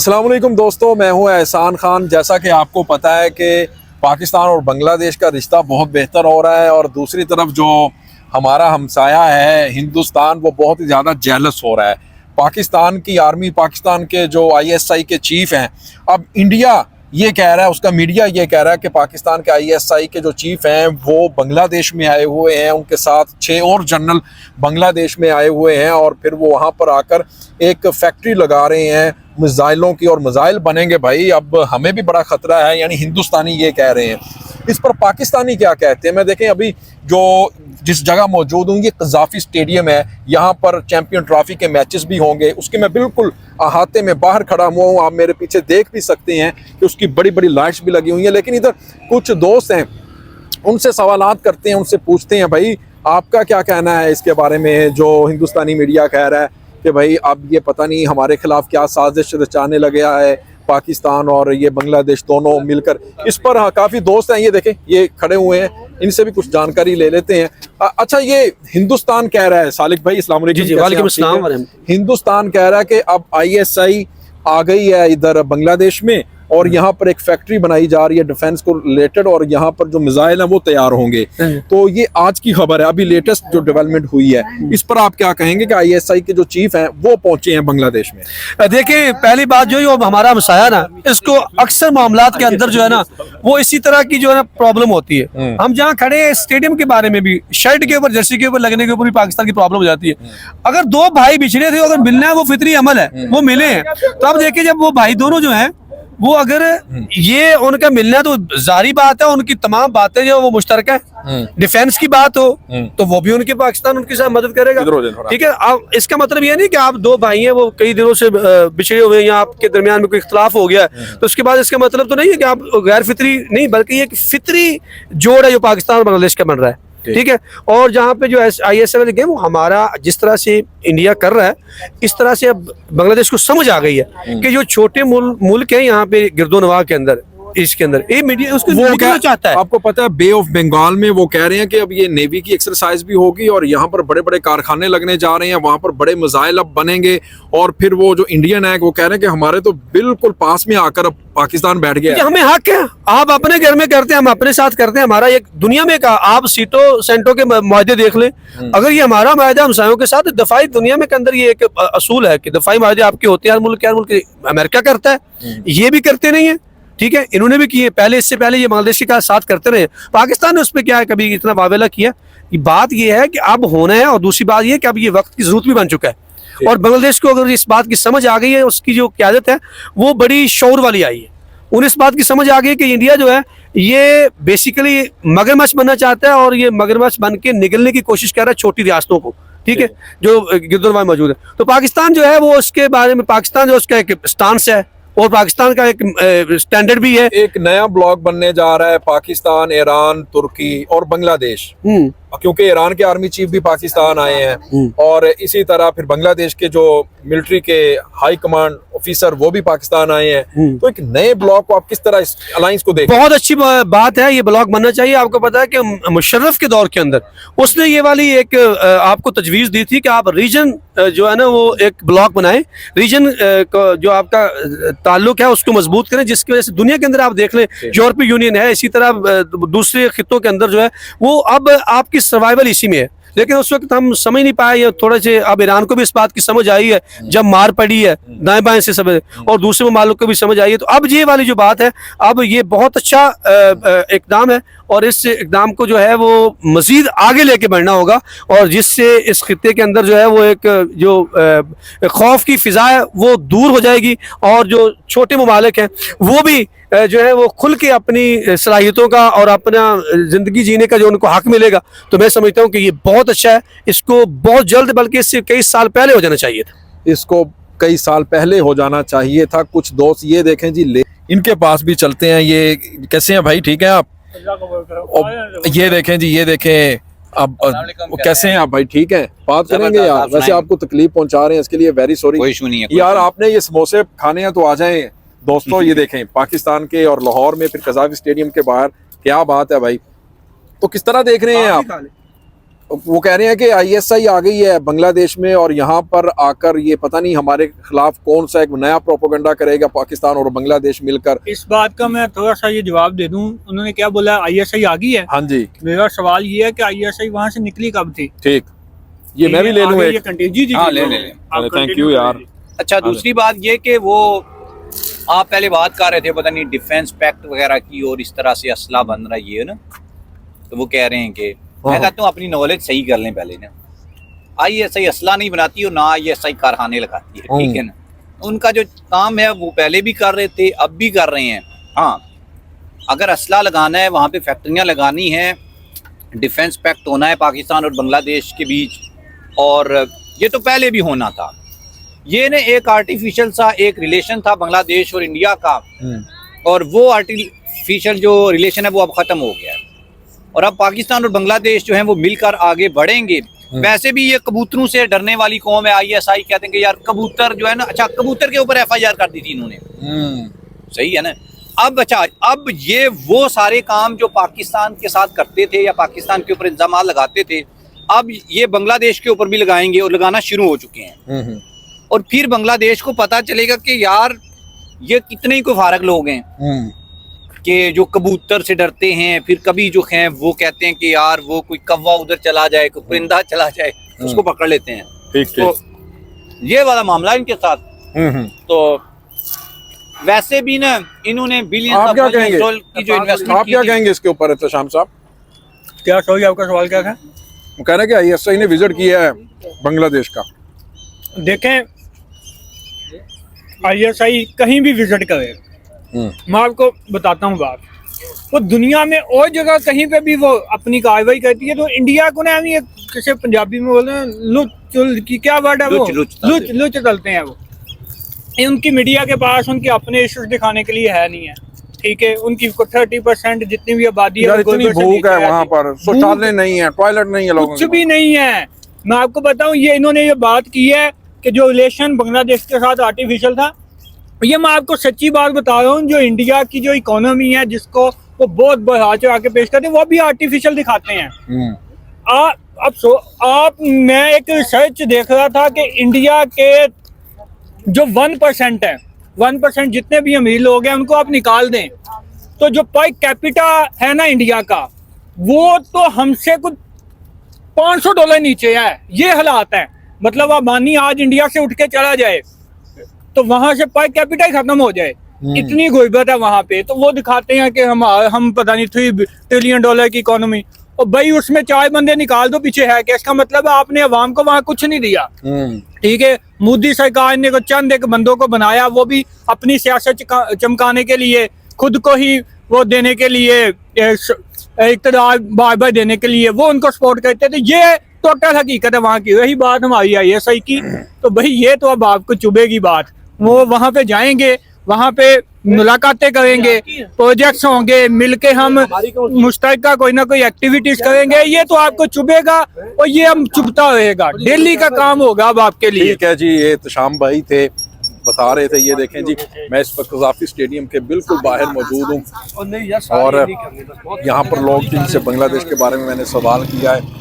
अस्सलाम वालेकुम दोस्तों, मैं हूं एहसान खान। जैसा कि आपको पता है कि पाकिस्तान और बांग्लादेश का रिश्ता बहुत बेहतर हो रहा है और दूसरी तरफ जो हमारा हमसाया है हिंदुस्तान, वो बहुत ही ज़्यादा जेलस हो रहा है। पाकिस्तान की आर्मी, पाकिस्तान के जो ISI के चीफ हैं, अब इंडिया ये कह रहा है, उसका मीडिया ये कह रहा है कि पाकिस्तान के ISI के जो चीफ हैं वो बांग्लादेश में आए हुए हैं, उनके साथ 6 और जनरल बांग्लादेश में आए हुए हैं और फिर वो वहाँ पर आकर एक फैक्ट्री लगा रहे हैं मिसाइलों की, और मिसाइल बनेंगे भाई, अब हमें भी बड़ा ख़तरा है। यानी हिंदुस्तानी ये कह रहे हैं। इस पर पाकिस्तानी क्या कहते हैं, मैं देखें अभी जो जिस जगह मौजूद हूँ ये कज़ाफ़ी स्टेडियम है, यहाँ पर चैम्पियन ट्रॉफी के मैचेस भी होंगे। उसके मैं बिल्कुल अहाते में बाहर खड़ा हुआ हूँ, आप मेरे पीछे देख भी सकते हैं कि उसकी बड़ी बड़ी लाइट्स भी लगी हुई हैं। लेकिन इधर कुछ दोस्त हैं, उनसे सवालात करते हैं, उनसे पूछते हैं भाई आपका क्या कहना है इसके बारे में जो हिंदुस्तानी मीडिया कह रहा है कि भाई अब ये पता नहीं हमारे खिलाफ क्या साजिश रचाने लगे है पाकिस्तान और ये बांग्लादेश दोनों मिलकर। इस पर हाँ काफ़ी दोस्त हैं, ये देखें ये खड़े हुए हैं, इनसे भी कुछ जानकारी ले लेते हैं। अच्छा, ये हिंदुस्तान कह रहा है, सालिक भाई अस्सलाम वालेकुम। हिंदुस्तान कह रहा है कि अब ISI आ गई है इधर बांग्लादेश में और यहाँ पर एक फैक्ट्री बनाई जा रही है डिफेंस को रिलेटेड, और यहाँ पर जो मिसाइल हैं वो तैयार होंगे। तो ये आज की खबर है, अभी लेटेस्ट जो डेवलपमेंट हुई है। इस पर आप क्या कहेंगे कि ISI के जो चीफ हैं वो पहुंचे हैं बांग्लादेश में? देखिए, पहली बात जो है हमारा हमसाया ना, इसको अक्सर मामलात के अंदर जो है ना वो इसी तरह की जो है ना प्रॉब्लम होती है। हम जहाँ खड़े हैं स्टेडियम के बारे में भी, शर्ट के ऊपर, जर्सी के ऊपर लगने के ऊपर भी पाकिस्तान की प्रॉब्लम हो जाती है। अगर दो भाई बिछड़े थे, अगर मिलना है वो फितरी अमल है, वो मिले हैं। तो अब देखिए जब वो भाई दोनों जो हैं वो अगर ये उनका मिलना है तो जारी बात है, उनकी तमाम बातें जो वो मुश्तरका है। डिफेंस की बात हो तो वो भी उनके पाकिस्तान उनके साथ मदद करेगा, ठीक है। अब इसका मतलब ये नहीं कि आप दो भाई हैं वो कई दिनों से बिछड़े हुए हैं या आपके दरमियान में कोई इख्तलाफ हो गया है तो उसके बाद इसका मतलब तो नहीं है कि आप गैर फितरी नहीं, बल्कि ये फितरी जोड़ है जो पाकिस्तान और बांग्लादेश का बन रहा है, ठीक है। और जहाँ पे जो ISI वाले गेम, वो हमारा जिस तरह से इंडिया कर रहा है इस तरह से अब बांग्लादेश को समझ आ गई है कि जो छोटे मुल्क है यहाँ पे गिरदोनवा के अंदर, इसके अंदर ये मीडिया उसको वो क्या चाहता है। आपको पता है बे ऑफ बंगाल में वो कह रहे हैं कि अब ये नेवी की एक्सरसाइज भी होगी और यहाँ पर बड़े बड़े कारखाने लगने जा रहे हैं, वहां पर बड़े मिसाइल अब बनेंगे। और फिर वो जो इंडियन है वो कह रहे हैं कि हमारे तो बिल्कुल पास में आकर अब पाकिस्तान बैठ गया है। हमें हक है, आप अपने घर में करते हैं, हम अपने साथ करते हैं। हमारा एक दुनिया में का आप सीटो सेंटो के मुआहदे देख लें, अगर ये हमारा मुआहदा हमसायों के साथ, दफाई दुनिया में के अंदर ये एक असूल है कि दफाई मुआहदे आपके होते हैं, हर मुल्क अमेरिका करता है, ये भी करते नहीं है, ठीक है। इन्होंने भी किए पहले, इससे पहले ये बांग्लादेश का साथ करते रहे। पाकिस्तान ने उस पर क्या है कभी इतना वावेला किया। बात ये है कि अब होना है, और दूसरी बात ये कि अब ये वक्त की जरूरत भी बन चुका है और बांग्लादेश को अगर इस बात की समझ आ गई है, उसकी जो क़यादत है वो बड़ी शौर वाली आई है। उन्हें इस बात की समझ आ गई है कि इंडिया जो है ये बेसिकली मगरमच्छ बनना चाहता है और ये मगरमच्छ बन के निगलने की कोशिश कर रहा है छोटी रियासतों को, ठीक है, जो गिरदोनवा में मौजूद है। तो पाकिस्तान जो है वो उसके बारे में, पाकिस्तान जो उसका एक स्टांस है और पाकिस्तान का एक स्टैंडर्ड भी है। एक नया ब्लॉक बनने जा रहा है पाकिस्तान, ईरान, तुर्की और बांग्लादेश, क्योंकि ईरान के आर्मी चीफ भी पाकिस्तान आए हैं और इसी तरह फिर बांग्लादेश के जो मिलिट्री के हाई कमांड ऑफिसर वो भी पाकिस्तान आए हैं। तो एक नए ब्लॉक को आप किस तरह इस अलायंस को देखते हैं? बहुत अच्छी बात है, ये ब्लॉक बनना चाहिए। आपको पता है कि मुशर्रफ के दौर के अंदर उसने ये वाली एक आपको तजवीज दी थी कि आप रीजन जो है ना वो एक ब्लॉक बनाएं, रीजन जो आपका ताल्लुक है उसको मजबूत करें, जिसकी वजह से दुनिया के अंदर आप देख लें यूरोपीय यूनियन है, इसी तरह दूसरे खित्तों के अंदर जो है वो अब आपकी सर्वाइवल इसी में है। लेकिन उस वक्त हम समझ नहीं पाए, या थोड़े से अब ईरान को भी इस बात की समझ आई है जब मार पड़ी है दाएं बाएं से सब, और दूसरे ममालिक को भी समझ आई है। तो अब ये वाली जो बात है, अब ये बहुत अच्छा इकदाम है और इस इकदाम को जो है वो मजीद आगे लेके बढ़ना होगा, और जिससे इस खित्ते के अंदर जो है वो एक जो खौफ की फिजा है वो दूर हो जाएगी और जो छोटे ममालिक हैं वो भी जो है वो खुल के अपनी सलाहियतों का और अपना ज़िंदगी जीने का जो उनको हक मिलेगा। तो मैं समझता हूँ कि ये बहुत अच्छा है, इसको बहुत जल्द, बल्कि इससे कई साल पहले हो जाना चाहिए था। इसको कई साल पहले हो जाना चाहिए था। कुछ दोस्त ये देखें जी, इनके पास भी चलते हैं। ये कैसे हैं भाई, ठीक है आप? ये देखें जी, ये देखें अब कैसे हैं आप भाई, ठीक है? बात करेंगे यार, वैसे आपको तकलीफ पहुंचा रहे हैं इसके लिए वेरी सॉरी। कोई इशू नहीं है यार, आपने ये समोसे खाने हैं तो आ जाएं दोस्तों। ये देखें पाकिस्तान के और लाहौर में, फिर कज़ाफ़ी स्टेडियम के बाहर, क्या बात है भाई। तो किस तरह देख रहे हैं आप? वो कह रहे हैं कि आईएसआई आ गई है बांग्लादेश में और यहाँ पर आकर ये पता नहीं हमारे खिलाफ कौन सा एक नया प्रोपेगेंडा करेगा पाकिस्तान और बांग्लादेश मिलकर। इस बात का मैं थोड़ा सा ये जवाब दे दूं, उन्होंने क्या बोला आईएसआई आ गई है। हाँ जी, मेरा सवाल ये है कि आईएसआई वहां से निकली कब थी। ठीक, ये मैं भी ले लूँ एक। जी जी हाँ, ले ले। आप थैंक continue यू यार। करिए। अच्छा, दूसरी बात ये कि वो आप पहले बात कर रहे थे पता नहीं डिफेंस पैक्ट वगैरह की और इस तरह से असला बन रहा है ये ना, तो वो कह रहे हैं कि मैं कहता हूँ अपनी नॉलेज सही कर लें पहले ना। आईएसआई असला नहीं बनाती और ना आईएसआई कारखाने लगाती है, ठीक है ना। उनका जो काम है वो पहले भी कर रहे थे, अब भी कर रहे हैं। हाँ, अगर असला लगाना है, वहाँ पे फैक्ट्रियाँ लगानी है, डिफेंस पैक्ट होना है पाकिस्तान और बांग्लादेश के बीच, और ये तो पहले भी होना था। ये ने एक आर्टिफिशियल सा एक रिलेशन था बांग्लादेश और इंडिया का, और वो आर्टिफिशियल जो रिलेशन है वो अब ख़त्म हो गया है, और अब पाकिस्तान और बांग्लादेश जो है वो मिलकर आगे बढ़ेंगे। वैसे भी ये कबूतरों से डरने वाली कौम है। आईएसआई कहते हैं कि यार कबूतर जो है ना, अच्छा कबूतर के ऊपर एफआईआर कर दी थी इन्होंने, सही है ना। अब अच्छा, अब ये वो सारे काम जो पाकिस्तान के साथ करते थे या पाकिस्तान के ऊपर इल्जाम लगाते थे, अब ये बांग्लादेश के ऊपर भी लगाएंगे और लगाना शुरू हो चुके हैं। और फिर बांग्लादेश को पता चलेगा कि यार ये कितने ही कुफारक लोग हैं कि जो कबूतर से डरते हैं, फिर कभी जो हैं वो कहते हैं कि यार वो कोई कौवा उधर चला जाए, कोई परिंदा चला जाए, उसको पकड़ लेते हैं। ठीक तो ये वाला मामला इनके साथ। तो वैसे भी ना इन्होंने बिलियन आप क्या कहेंगे, की जो इन्वेस्टमेंट आप क्या कहेंगे इसके ऊपर एहतशाम साहब? क्या सॉरी, आपका सवाल क्या था? वो कह रहे हैं कि आईएसआई ने विजिट किया है बांग्लादेश का। देखें, आईएसआई कहीं भी विजिट करे, मैं आपको बताता हूँ बात, वो दुनिया में और जगह कहीं पे भी वो अपनी कार्रवाई करती है, तो इंडिया को ना हम ये किसी पंजाबी में बोलते हैं लुच की क्या वर्ड है वो, लुच चलते हैं वो। ये उनकी मीडिया के पास उनके अपने इश्यूज दिखाने के लिए है नहीं है, ठीक है। उनकी 30% जितनी भी आबादी है, इतनी भूख है वहाँ पर, शौचालय नहीं है, टॉयलेट नहीं है, लोगों कुछ भी नहीं है। मैं आपको बताऊं, ये इन्होंने ये बात की है कि जो रिलेशन बांग्लादेश के साथ आर्टिफिशियल था, ये मैं आपको सच्ची बात बता रहा हूँ, जो इंडिया की जो इकोनॉमी है जिसको वो बहुत बढ़ा चढ़ा के पेश करते हैं, वो भी आर्टिफिशियल दिखाते हैं। मैं एक रिसर्च देख रहा था कि इंडिया के जो 1% है, 1% जितने भी अमीर लोग हैं उनको आप निकाल दें, तो जो पर कैपिटा है ना इंडिया का, वो तो हमसे कुछ $500 नीचे है। ये हालात है, मतलब अबानी आज इंडिया से उठ के चला जाए तो वहां से पर कैपिटा ही खत्म हो जाए, इतनी गुर्बत है वहां पे। तो वो दिखाते हैं कि हम पता नहीं $3 ट्रिलियन की इकोनॉमी, और भाई उसमें 4 बंदे निकाल दो पीछे है क्या, इसका मतलब है आपने अवाम को वहां कुछ नहीं दिया, ठीक है। मोदी सरकार ने को चंद एक बंदों को बनाया, वो भी अपनी सियासत चमकाने के लिए, खुद को ही वो देने के लिए, इक़्तिदार बार बार देने के लिए वो उनको सपोर्ट करते थे। ये टोटल हकीकत है वहाँ की। रही बात हमारी आईएसआई की, तो भाई ये तो अब आपको चुभेगी बात। वो वहाँ पे जाएंगे, वहाँ पे मुलाकातें करेंगे, प्रोजेक्ट्स होंगे, मिलके हम मुश्तरका कोई ना कोई एक्टिविटीज करेंगे, ये तो आपको चुभेगा और ये हम चुभता रहेगा, डेली का काम होगा अब आपके लिए। ठीक है जी, ये तशाम भाई थे, बता रहे थे। ये देखें जी, मैं इस वक्त कज़ाफ़ी स्टेडियम के बिल्कुल बाहर मौजूद हूँ और यहाँ पर लोग जिनसे बांग्लादेश के बारे में मैंने सवाल किया है।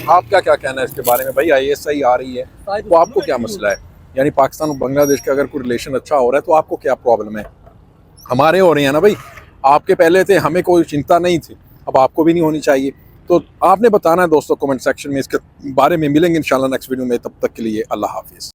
आपका क्या कहना है इसके बारे में? भाई आईएसआई आ रही है तो आपको क्या मसला है? यानी पाकिस्तान और बांग्लादेश का अगर कोई रिलेशन अच्छा हो रहा है तो आपको क्या प्रॉब्लम है? हमारे हो रहे हैं ना भाई, आपके पहले थे, हमें कोई चिंता नहीं थी, अब आपको भी नहीं होनी चाहिए। तो आपने बताना है दोस्तों कमेंट सेक्शन में, इसके बारे में मिलेंगे इंशाल्लाह नेक्स्ट वीडियो में। तब तक के लिए अल्लाह हाफिज़।